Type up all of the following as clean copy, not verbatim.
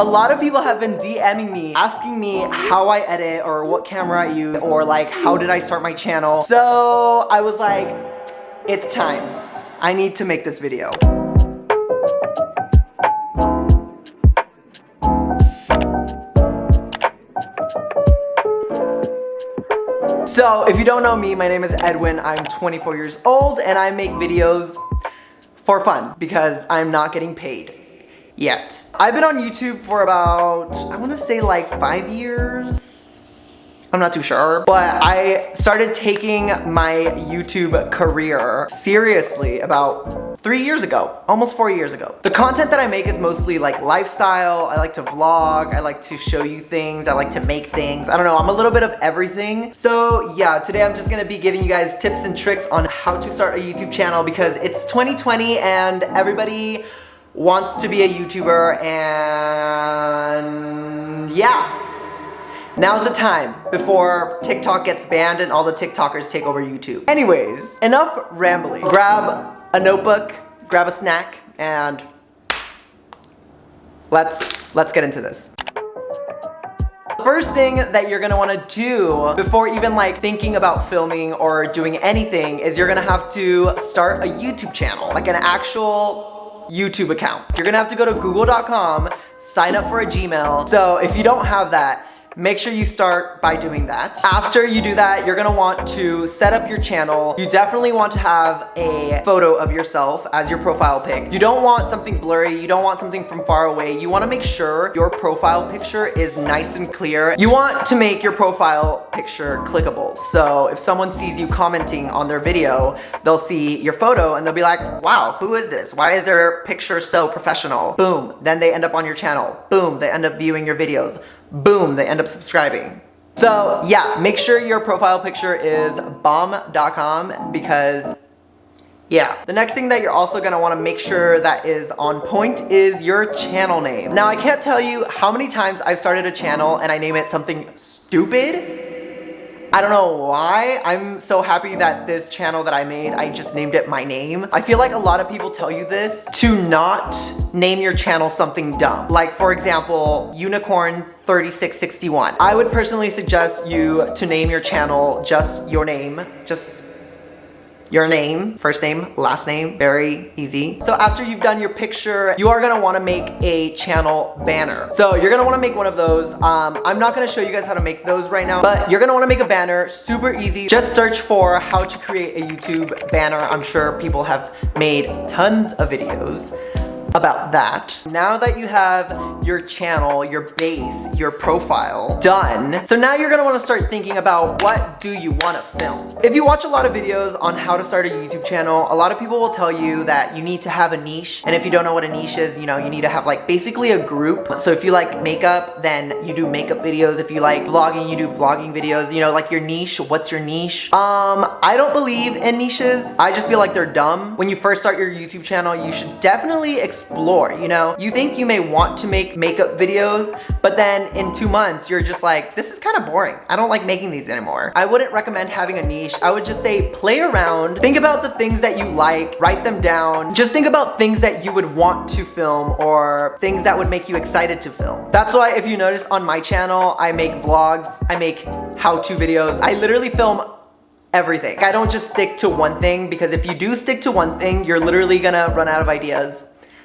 A lot of people have been DMing me, asking me how I edit or what camera I use or like how did I start my channel. So I was like, it's time. I need to make this video. So if you don't know me, my name is Edwin. I'm 24 years old and I make videos for fun because I'm not getting paid yet. I've been on YouTube for about, I want to say like 5 years. I'm not too sure, but I started taking my YouTube career seriously about 3 years ago, almost 4 years ago. The content that I make is mostly like lifestyle. I like to vlog. I like to show you things. I like to make things. I don't know, I'm a little bit of everything. So yeah, today I'm just gonna be giving you guys tips and tricks on how to start a YouTube channel because it's 2020 and everybody wants to be a YouTuber and yeah. Now's the time before TikTok gets banned and all the TikTokers take over YouTube. Anyways, enough rambling. Grab a notebook, grab a snack, and let's get into this. The first thing that you're gonna wanna do before even like thinking about filming or doing anything is you're gonna have to start a YouTube channel, like an actual YouTube account. You're gonna have to go to google.com, sign up for a Gmail. So if you don't have that, make sure you start by doing that. After you do that, you're gonna want to set up your channel. You definitely want to have a photo of yourself as your profile pic. You don't want something blurry. You don't want something from far away. You wanna make sure your profile picture is nice and clear. You want to make your profile picture clickable. So if someone sees you commenting on their video, they'll see your photo and they'll be like, wow, who is this? Why is their picture so professional? Boom, then they end up on your channel. Boom, they end up viewing your videos. Boom, they end up subscribing. So yeah, make sure your profile picture is bomb.com because yeah. The next thing that you're also gonna wanna make sure that is on point is your channel name. Now I can't tell you how many times I've started a channel and I name it something stupid. I don't know why. I'm so happy that this channel that I made, I just named it my name. I feel like a lot of people tell you this to not name your channel something dumb. Like for example, Unicorn 3661. I would personally suggest you to name your channel just your name. Just your name, first name, last name, very easy. So after you've done your picture, you are gonna wanna make a channel banner. So you're gonna wanna make one of those. I'm not gonna show you guys how to make those right now, but you're gonna wanna make a banner, super easy. Just search for how to create a YouTube banner. I'm sure people have made tons of videos about that. Now that you have your channel, your base, your profile done, so now you're gonna wanna start thinking about what do you wanna film. If you watch a lot of videos on how to start a YouTube channel, a lot of people will tell you that you need to have a niche. And if you don't know what a niche is, you know, you need to have like basically a group. So if you like makeup, then you do makeup videos. If you like vlogging, you do vlogging videos. You know, like your niche, what's your niche? I don't believe in niches. I just feel like they're dumb. When you first start your YouTube channel, you should definitely explore, you know? You think you may want to make makeup videos, but then in 2 months, you're just like, this is kind of boring. I don't like making these anymore. I wouldn't recommend having a niche. I would just say play around, think about the things that you like, write them down. Just think about things that you would want to film or things that would make you excited to film. That's why if you notice on my channel, I make vlogs, I make how-to videos. I literally film everything. I don't just stick to one thing because if you do stick to one thing, you're literally gonna run out of ideas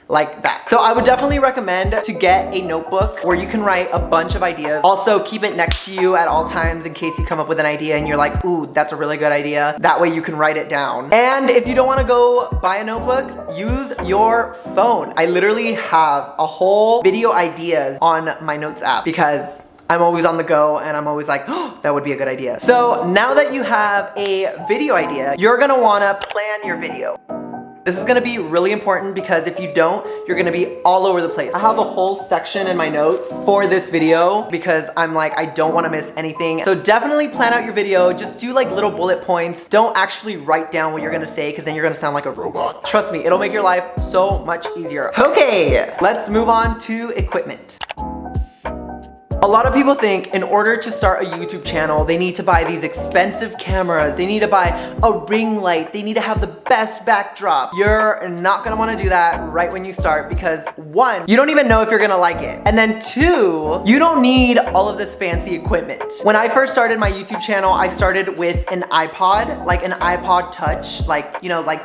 like that. So I would definitely recommend to get a notebook where you can write a bunch of ideas. Also keep it next to you at all times in case you come up with an idea and you're like, ooh, that's a really good idea. That way you can write it down. And if you don't wanna go buy a notebook, use your phone. I literally have a whole video ideas on my notes app because I'm always on the go and I'm always like, oh, that would be a good idea. So now that you have a video idea, you're gonna wanna plan your video. This is gonna be really important because if you don't, you're gonna be all over the place. I have a whole section in my notes for this video because I'm like, I don't wanna miss anything. So definitely plan out your video. Just do like little bullet points. Don't actually write down what you're gonna say because then you're gonna sound like a robot. Trust me, it'll make your life so much easier. Okay, let's move on to equipment. A lot of people think in order to start a YouTube channel, they need to buy these expensive cameras, they need to buy a ring light, they need to have the best backdrop. You're not gonna wanna do that right when you start because one, you don't even know if you're gonna like it. And then two, you don't need all of this fancy equipment. When I first started my YouTube channel, I started with an iPod, like an iPod Touch, like, you know, like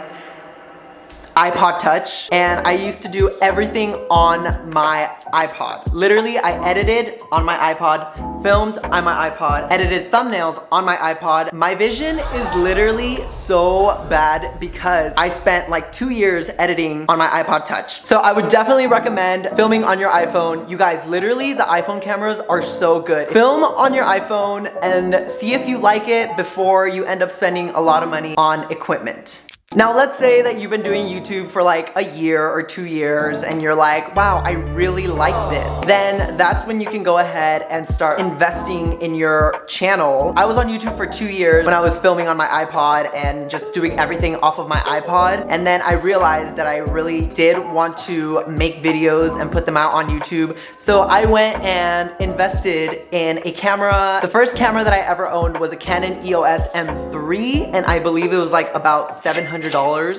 iPod Touch, and I used to do everything on my iPod. Literally, I edited on my iPod, filmed on my iPod, edited thumbnails on my iPod. My vision is literally so bad because I spent like 2 years editing on my iPod Touch. So I would definitely recommend filming on your iPhone. You guys, literally, the iPhone cameras are so good. Film on your iPhone and see if you like it before you end up spending a lot of money on equipment. Now let's say that you've been doing YouTube for like a year or 2 years and you're like, wow, I really like this. Then that's when you can go ahead and start investing in your channel. I was on YouTube for 2 years when I was filming on my iPod and just doing everything off of my iPod. And then I realized that I really did want to make videos and put them out on YouTube. So I went and invested in a camera. The first camera that I ever owned was a Canon EOS M3, and I believe it was like about $700.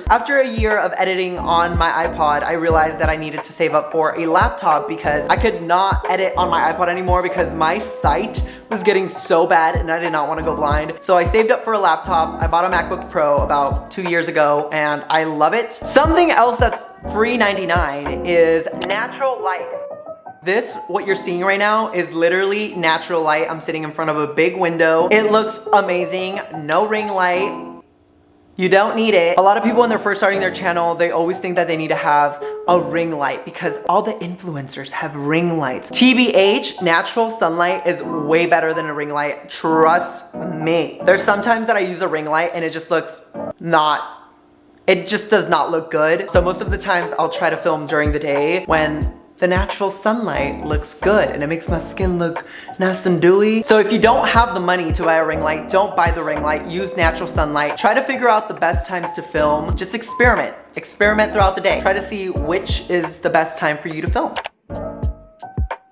After a year of editing on my iPod, I realized that I needed to save up for a laptop because I could not edit on my iPod anymore because my sight was getting so bad and I did not want to go blind. So I saved up for a laptop. I bought a MacBook Pro about 2 years ago and I love it. Something else that's free 99 is natural light. This, what you're seeing right now, is literally natural light. I'm sitting in front of a big window. It looks amazing. No ring light. You don't need it. A lot of people when they're first starting their channel, they always think that they need to have a ring light because all the influencers have ring lights. TBH, natural sunlight is way better than a ring light. Trust me. There's sometimes that I use a ring light and it just looks it just does not look good. So most of the times I'll try to film during the day when the natural sunlight looks good and it makes my skin look nice and dewy. So if you don't have the money to buy a ring light, don't buy the ring light, use natural sunlight. Try to figure out the best times to film. Just experiment. Experiment throughout the day. Try to see which is the best time for you to film.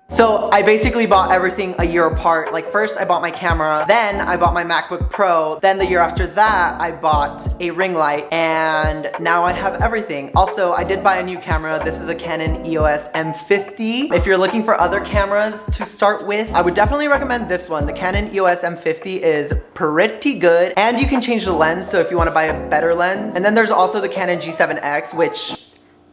So I basically bought everything a year apart. Like first I bought my camera, then I bought my MacBook Pro, then the year after that I bought a ring light, and now I have everything. Also, I did buy a new camera. This is a Canon EOS M50. If you're looking for other cameras to start with, I would definitely recommend this one. The Canon EOS M50 is pretty good, and you can change the lens, so if you want to buy a better lens. And then there's also the Canon G7X, which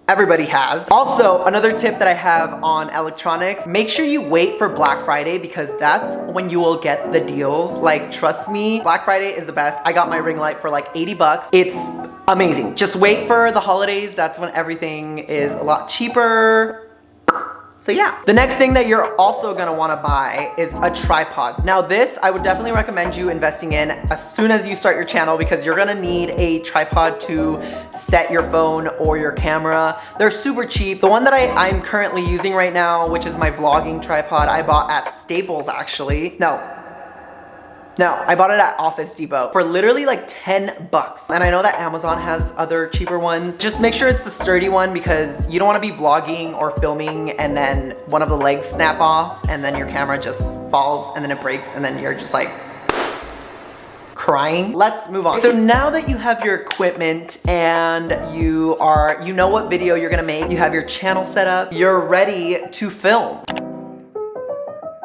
everybody has. Also, another tip that I have on electronics, make sure you wait for Black Friday because that's when you will get the deals. Like, trust me, Black Friday is the best. I got my ring light for like 80 bucks. It's amazing. Just wait for the holidays. That's when everything is a lot cheaper. So yeah, the next thing that you're also gonna wanna buy is a tripod. Now this, I would definitely recommend you investing in as soon as you start your channel because you're gonna need a tripod to set your phone or your camera. They're super cheap. The one that I'm currently using right now, which is my vlogging tripod, I bought at Staples actually. No, I bought it at Office Depot for literally like 10 bucks. And I know that Amazon has other cheaper ones. Just make sure it's a sturdy one because you don't want to be vlogging or filming and then one of the legs snap off and then your camera just falls and then it breaks and then you're just like crying. Let's move on. So now that you have your equipment and you know what video you're gonna make, you have your channel set up, you're ready to film.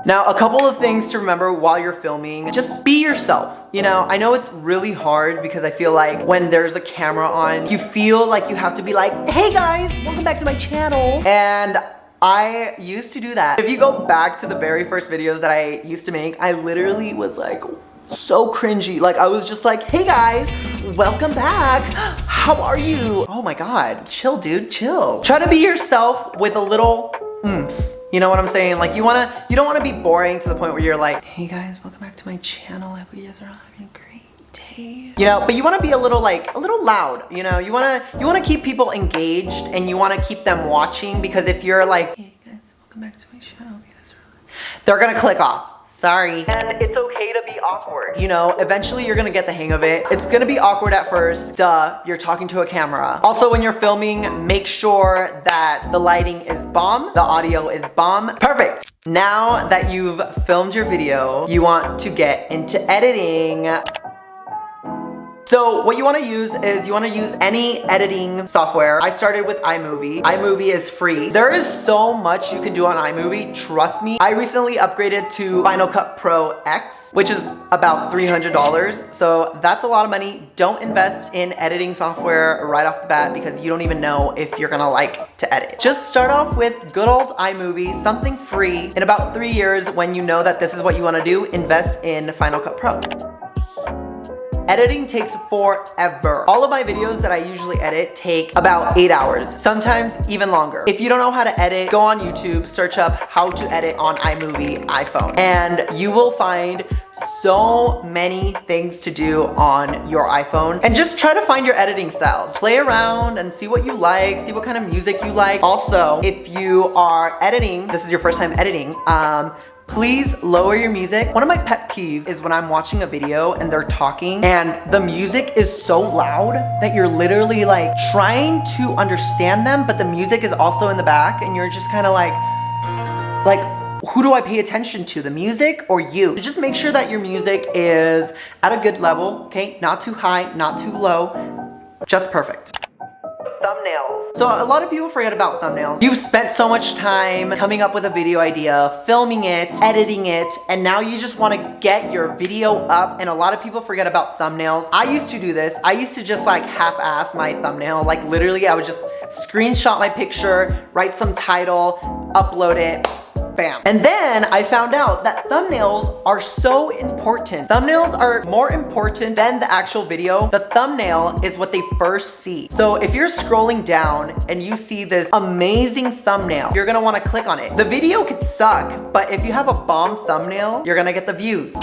Now, a couple of things to remember while you're filming, just be yourself. You know, I know it's really hard because I feel like when there's a camera on, you feel like you have to be like, hey guys, welcome back to my channel. And I used to do that. If you go back to the very first videos that I used to make, I literally was like so cringy. Like I was just like, hey guys, welcome back. How are you? Oh my God, chill dude, chill. Try to be yourself with a little oomph. You know what I'm saying? Like you don't wanna be boring to the point where you're like, hey guys, welcome back to my channel. I hope you guys are having a great day. You know, but you wanna be a little loud. You know, you wanna keep people engaged and you wanna keep them watching because if you're like, hey guys, welcome back to my channel, they're gonna click off. Sorry. And it's okay to be awkward. You know, eventually you're gonna get the hang of it. It's gonna be awkward at first. Duh, you're talking to a camera. Also, when you're filming, make sure that the lighting is bomb, the audio is bomb. Perfect. Now that you've filmed your video, you want to get into editing. So what you want to use is you want to use any editing software. I started with iMovie. iMovie is free. There is so much you can do on iMovie, trust me. I recently upgraded to Final Cut Pro X, which is about $300. So that's a lot of money. Don't invest in editing software right off the bat because you don't even know if you're gonna like to edit. Just start off with good old iMovie, something free. In about 3 years, when you know that this is what you want to do, invest in Final Cut Pro. Editing takes forever. All of my videos that I usually edit take about 8 hours, sometimes even longer. If you don't know how to edit, go on YouTube, search up how to edit on iMovie iPhone, and you will find so many things to do on your iPhone. And just try to find your editing style. Play around and see what you like, see what kind of music you like. Also, if you are editing, this is your first time editing, please lower your music. One of my pet peeves is when I'm watching a video and they're talking and the music is so loud that you're literally like trying to understand them, but the music is also in the back and you're just kind of like, who do I pay attention to, the music or you? Just make sure that your music is at a good level, okay? Not too high, not too low, just perfect. Thumbnails. So a lot of people forget about thumbnails. You've spent so much time coming up with a video idea, filming it, editing it, and now you just want to get your video up, and a lot of people forget about thumbnails. I used to do this. I used to just like half-ass my thumbnail. Like literally I would just screenshot my picture, write some title, upload it, bam. And then I found out that thumbnails are so important. Thumbnails are more important than the actual video. The thumbnail is what they first see. So if you're scrolling down and you see this amazing thumbnail, you're gonna wanna click on it. The video could suck, but if you have a bomb thumbnail, you're gonna get the views.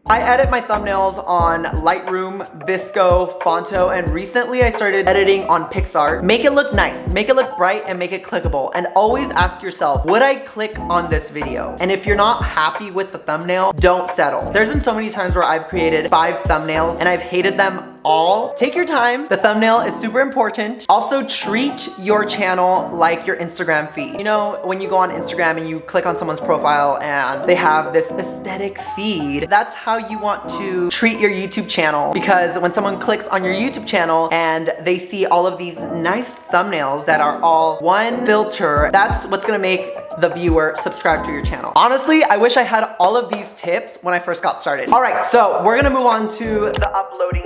I edit my thumbnails on Lightroom, Visco, Fonto, and recently I started editing on PixArt. Make it look nice, make it look bright, and make it clickable. And always ask yourself, would I click on this video? And if you're not happy with the thumbnail, don't settle. There's been so many times where I've created 5 thumbnails and I've hated them all. Take your time. The thumbnail is super important. Also, treat your channel like your Instagram feed. You know, when you go on Instagram and you click on someone's profile and they have this aesthetic feed, that's how you want to treat your YouTube channel, because when someone clicks on your YouTube channel and they see all of these nice thumbnails that are all one filter, that's what's gonna make the viewer subscribe to your channel. Honestly, I wish I had all of these tips when I first got started. All right, so we're gonna move on to the uploading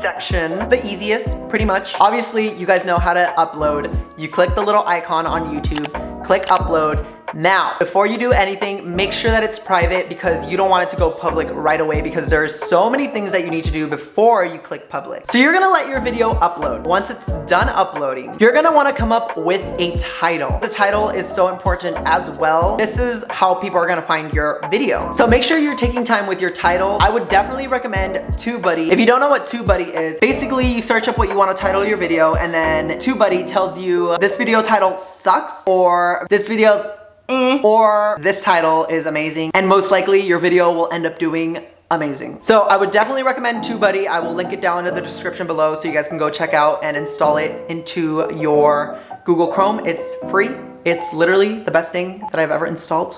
section, the easiest, pretty much. Obviously, you guys know how to upload. You click the little icon on YouTube, click upload. Now, before you do anything, make sure that it's private because you don't want it to go public right away, because there's so many things that you need to do before you click public. So you're gonna let your video upload. Once it's done uploading, you're gonna wanna come up with a title. The title is so important as well. This is how people are gonna find your video. So make sure you're taking time with your title. I would definitely recommend TubeBuddy. If you don't know what TubeBuddy is, basically you search up what you wanna title your video, and then TubeBuddy tells you this video title sucks, or this video's or this title is amazing, and most likely your video will end up doing amazing. So I would definitely recommend TubeBuddy. I will link it down in the description below so you guys can go check out and install it into your Google Chrome. It's free. It's literally the best thing that I've ever installed.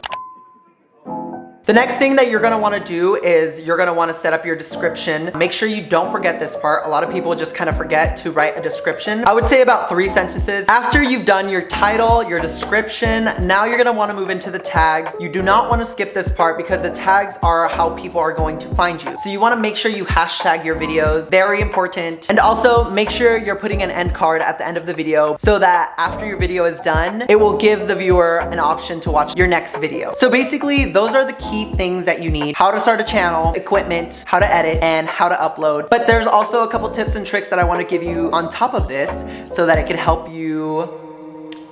The next thing that you're gonna wanna do is you're gonna wanna set up your description. Make sure you don't forget this part. A lot of people just kind of forget to write a description. I would say about 3 sentences. After you've done your title, your description, now you're gonna wanna move into the tags. You do not wanna skip this part because the tags are how people are going to find you. So you wanna make sure you hashtag your videos, very important. And also make sure you're putting an end card at the end of the video so that after your video is done, it will give the viewer an option to watch your next video. So basically, those are the key things that you need: how to start a channel, equipment, how to edit, and how to upload. But there's also a couple tips and tricks that I want to give you on top of this so that it can help you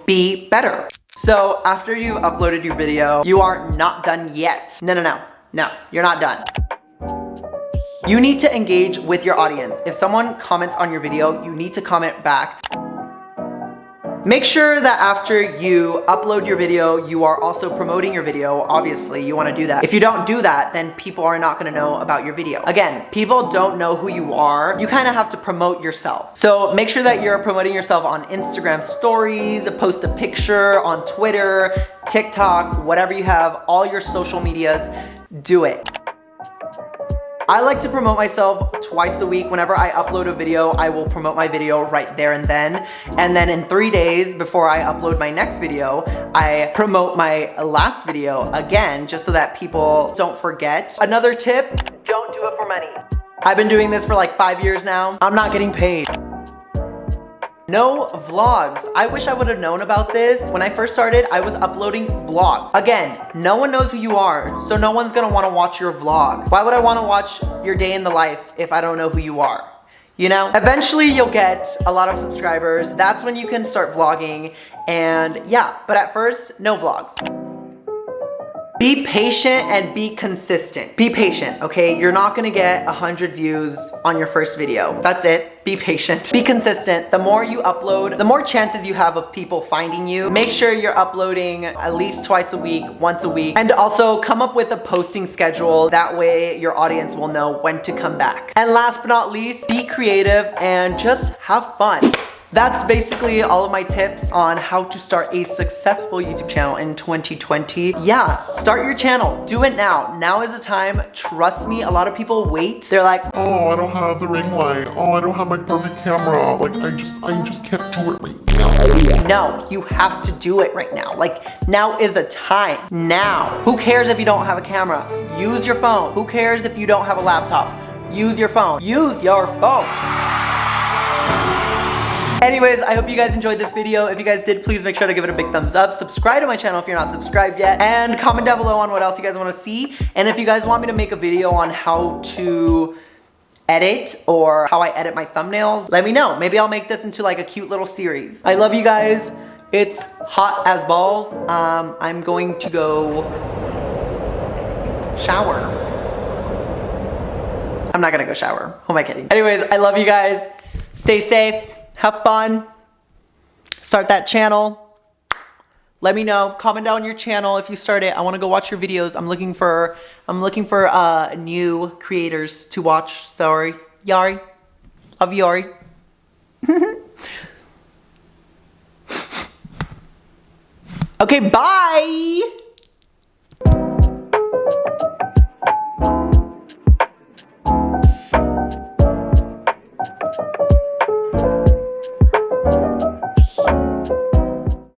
be better. So after you've uploaded your video, you are not done yet. No, you're not done. You need to engage with your audience. If someone comments on your video, you need to comment back. Make sure that after you upload your video, you are also promoting your video. Obviously, you want to do that. If you don't do that, then people are not going to know about your video. Again, people don't know who you are. You kind of have to promote yourself. So make sure that you're promoting yourself on Instagram stories, post a picture on Twitter, TikTok, whatever you have, all your social medias, do it. I like to promote myself twice a week. Whenever I upload a video, I will promote my video right there and then. And then in 3 days before I upload my next video, I promote my last video again, just so that people don't forget. Another tip, don't do it for money. I've been doing this for like 5 years now. I'm not getting paid. No vlogs. I wish I would have known about this. When I first started, I was uploading vlogs. Again, no one knows who you are, so no one's gonna wanna watch your vlogs. Why would I wanna watch your day in the life if I don't know who you are? You know? Eventually you'll get a lot of subscribers. That's when you can start vlogging, and yeah, but at first, no vlogs. Be patient and be consistent. Be patient, okay? You're not gonna get 100 views on your first video. That's it. Be patient. Be consistent. The more you upload, the more chances you have of people finding you. Make sure you're uploading at least twice a week, once a week, and also come up with a posting schedule. That way your audience will know when to come back. And last but not least, be creative and just have fun. That's basically all of my tips on how to start a successful YouTube channel in 2020. Yeah, start your channel. Do it now. Now is the time. Trust me, a lot of people wait. They're like, oh, I don't have the ring light. Oh, I don't have my perfect camera. Like, I just can't do it right now. No, you have to do it right now. Like, now is the time. Now. Who cares if you don't have a camera? Use your phone. Who cares if you don't have a laptop? Use your phone. Use your phone. Anyways, I hope you guys enjoyed this video. If you guys did, please make sure to give it a big thumbs up. Subscribe to my channel if you're not subscribed yet. And comment down below on what else you guys want to see. And if you guys want me to make a video on how to edit or how I edit my thumbnails, let me know. Maybe I'll make this into like a cute little series. I love you guys. It's hot as balls. I'm going to go shower. I'm not gonna go shower. Who am I kidding? Anyways, I love you guys. Stay safe. Have fun. Start that channel. Let me know. Comment down your channel if you start it. I want to go watch your videos. I'm looking for new creators to watch. Sorry, Yari. Love you, Yari. Okay, bye.